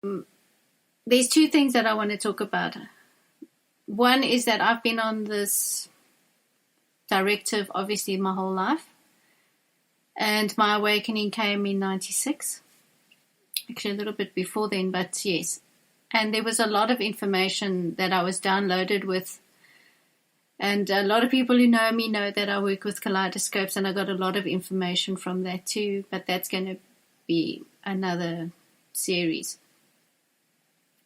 There's two things that I want to talk about. One is that I've been on this directive, obviously, my whole life. And my awakening came in 96. Actually, a little bit before then, but yes. And there was a lot of information that I was downloaded with. And a lot of people who know me know that I work with kaleidoscopes, and I got a lot of information from that too. But that's going to be another series.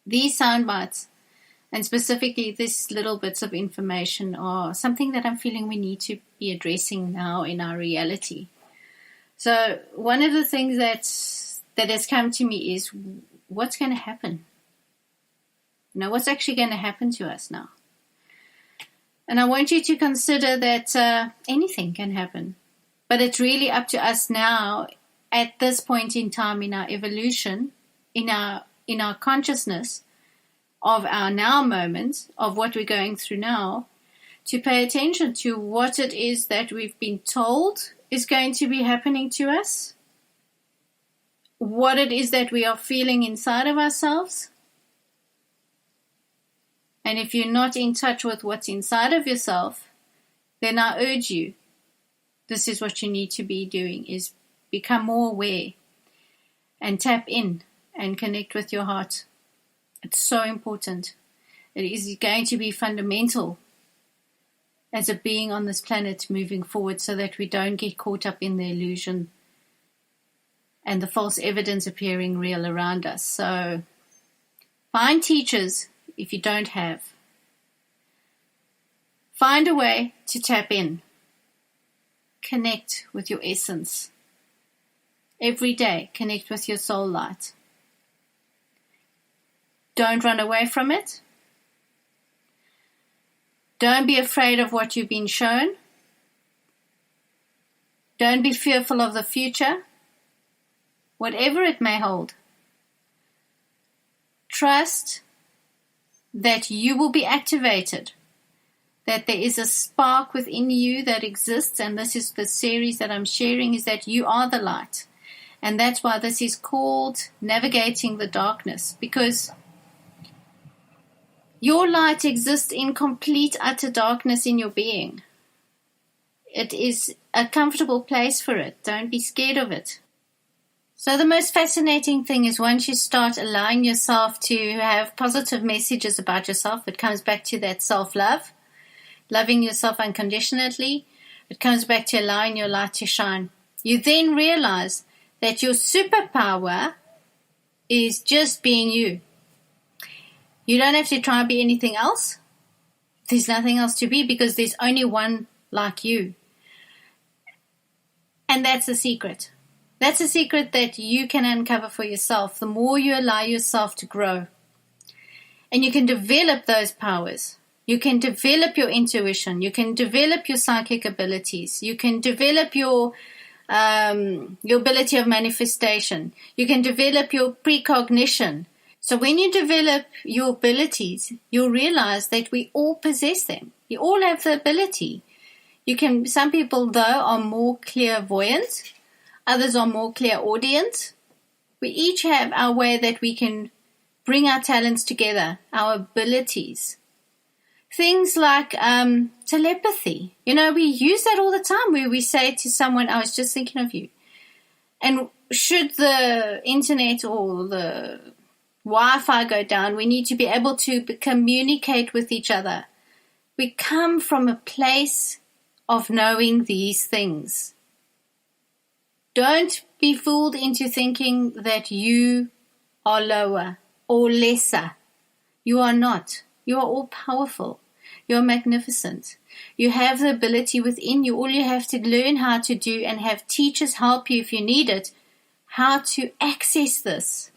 These sound bites, and specifically these little bits of information, are something that I'm feeling we need to be addressing now in our reality. So one of the things that has come to me is, what's going to happen? What's actually going to happen to us now? And I want you to consider that anything can happen. But it's really up to us now, at this point in time in our evolution, in our consciousness of our now moment, of what we're going through now, to pay attention to what it is that we've been told is going to be happening to us, what it is that we are feeling inside of ourselves. And if you're not in touch with what's inside of yourself, then I urge you, this is what you need to be doing, is become more aware and tap in and connect with your heart. It's so important. It is going to be fundamental as a being on this planet moving forward, so that we don't get caught up in the illusion and the false evidence appearing real around us. So find teachers if you don't have. Find a way to tap in. Connect with your essence. Every day, connect with your soul light. Don't run away from it. Don't be afraid of what you've been shown. Don't be fearful of the future, whatever it may hold. Trust that you will be activated, that there is a spark within you that exists, and this is the series that I'm sharing, is that you are the light. And that's why this is called Navigating the Darkness, because your light exists in complete, utter darkness in your being. It is a comfortable place for it. Don't be scared of it. So the most fascinating thing is, once you start allowing yourself to have positive messages about yourself, it comes back to that self-love, loving yourself unconditionally. It comes back to allowing your light to shine. You then realize that your superpower is just being you. You don't have to try and be anything else. There's nothing else to be, because there's only one like you. And that's the secret. That's a secret that you can uncover for yourself the more you allow yourself to grow. And you can develop those powers. You can develop your intuition. You can develop your psychic abilities. You can develop your ability of manifestation. You can develop your precognition. So when you develop your abilities, you'll realize that we all possess them. You all have the ability. Some people, though, are more clairvoyant. Others are more clairaudient. We each have our way that we can bring our talents together, our abilities. Things like telepathy. We use that all the time, where we say to someone, I was just thinking of you. And should the internet or the Wi-Fi go down, we need to be able to communicate with each other. We come from a place of knowing these things. Don't be fooled into thinking that you are lower or lesser. You are not. You are all powerful. You are magnificent. You have the ability within you. All you have to learn how to do, and have teachers help you if you need it, how to access this.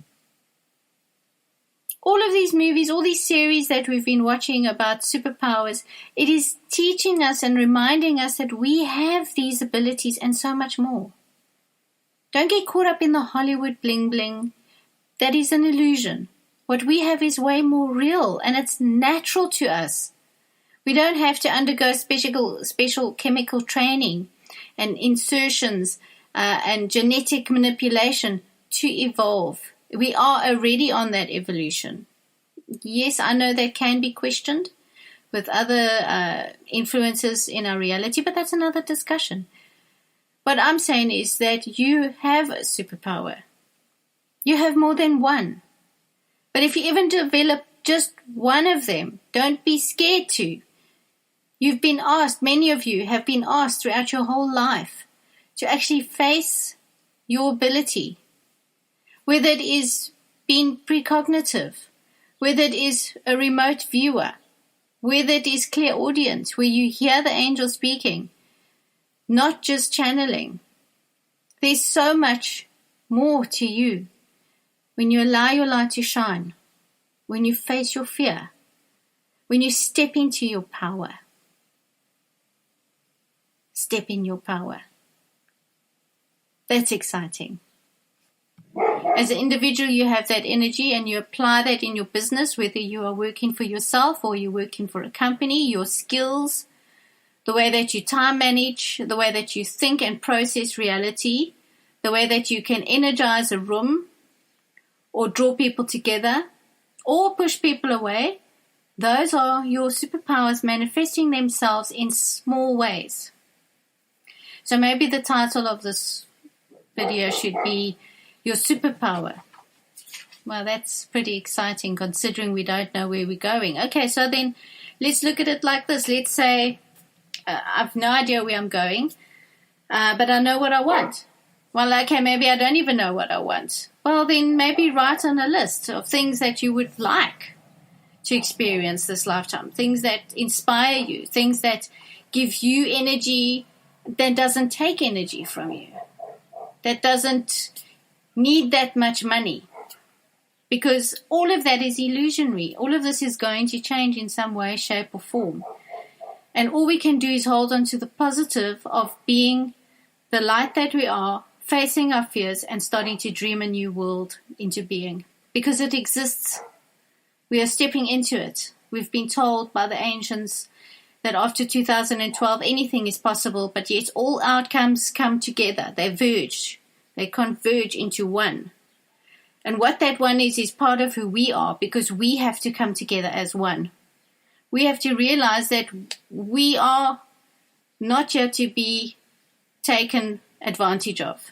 All of these movies, all these series that we've been watching about superpowers, it is teaching us and reminding us that we have these abilities and so much more. Don't get caught up in the Hollywood bling bling. That is an illusion. What we have is way more real, and it's natural to us. We don't have to undergo special chemical training and insertions and genetic manipulation to evolve. We are already on that evolution. Yes, I know that can be questioned with other influences in our reality, but that's another discussion. What I'm saying is that you have a superpower. You have more than one. But if you even develop just one of them, don't be scared to. You've been asked, many of you have been asked throughout your whole life to actually face your ability, whether it is being precognitive, whether it is a remote viewer, whether it is clairaudience, where you hear the angel speaking, not just channeling. There's so much more to you when you allow your light to shine, when you face your fear, when you step into your power. Step in your power. That's exciting. As an individual, you have that energy and you apply that in your business, whether you are working for yourself or you're working for a company, your skills, the way that you time manage, the way that you think and process reality, the way that you can energize a room or draw people together or push people away. Those are your superpowers manifesting themselves in small ways. So maybe the title of this video should be Your Superpower. Well, that's pretty exciting considering we don't know where we're going. Okay, so then let's look at it like this. Let's say I've no idea where I'm going, but I know what I want. Well, okay, maybe I don't even know what I want. Well, then maybe write on a list of things that you would like to experience this lifetime, things that inspire you, things that give you energy that doesn't take energy from you, that doesn't need that much money, because all of that is illusionary. All of this is going to change in some way, shape, or form. And all we can do is hold on to the positive of being the light that we are, facing our fears and starting to dream a new world into being, because it exists. We are stepping into it. We've been told by the ancients that after 2012 anything is possible, but yet all outcomes come together. They verge. They converge into one. And what that one is part of who we are, because we have to come together as one. We have to realize that we are not here to be taken advantage of.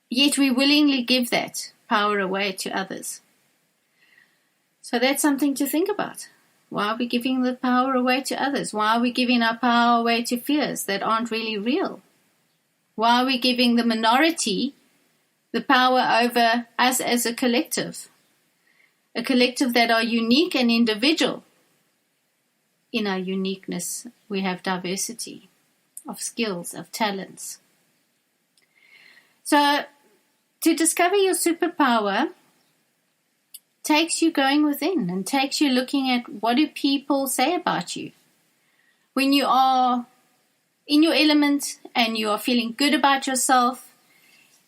Yet we willingly give that power away to others. So that's something to think about. Why are we giving the power away to others? Why are we giving our power away to fears that aren't really real? Why are we giving the minority the power over us as a collective? A collective that are unique and individual. In our uniqueness, we have diversity of skills, of talents. So, to discover your superpower takes you going within and takes you looking at what do people say about you. When you are in your element and you are feeling good about yourself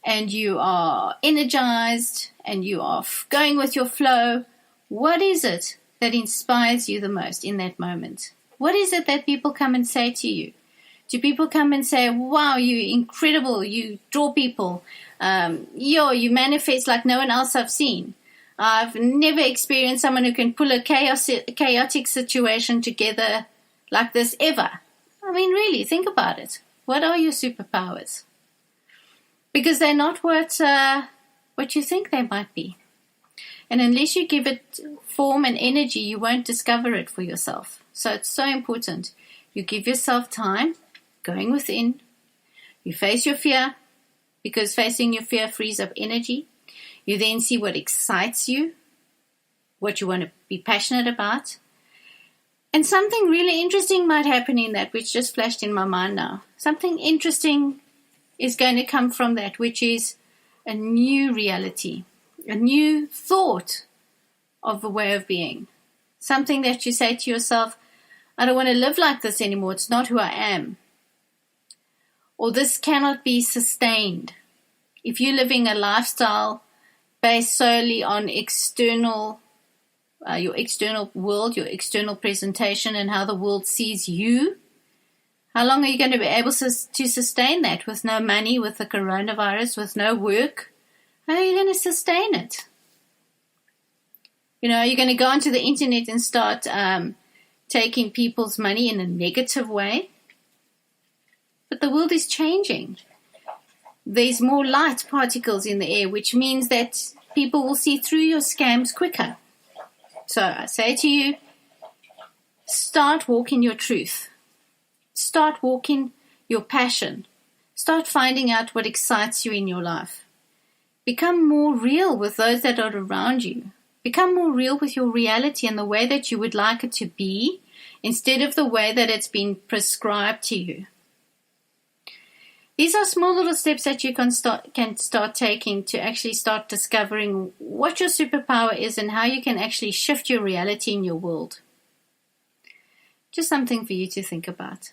and you are energized and you are going with your flow, what is it that inspires you the most in that moment? What is it that people come and say to you? Do people come and say, wow, you're incredible, you draw people, you manifest like no one else I've seen. I've never experienced someone who can pull a chaotic situation together like this ever. I mean, really, think about it. What are your superpowers? Because they're not what you think they might be. And unless you give it form and energy, you won't discover it for yourself. So it's so important. You give yourself time, going within. You face your fear, because facing your fear frees up energy. You then see what excites you, what you want to be passionate about. And something really interesting might happen in that, which just flashed in my mind now. Something interesting is going to come from that, which is a new reality, a new thought of a way of being. Something that you say to yourself, I don't want to live like this anymore. It's not who I am. Or this cannot be sustained. If you're living a lifestyle based solely on your external world, your external presentation and how the world sees you, how long are you going to be able to sustain that with no money, with the coronavirus, with no work, How are you going to sustain it? Are you going to go onto the internet and start taking people's money in a negative way? But the world is changing. There's more light particles in the air, which means that people will see through your scams quicker. So I say to you, start walking your truth. Start walking your passion. Start finding out what excites you in your life. Become more real with those that are around you. Become more real with your reality and the way that you would like it to be, instead of the way that it's been prescribed to you. These are small little steps that you can start taking to actually start discovering what your superpower is and how you can actually shift your reality in your world. Just something for you to think about.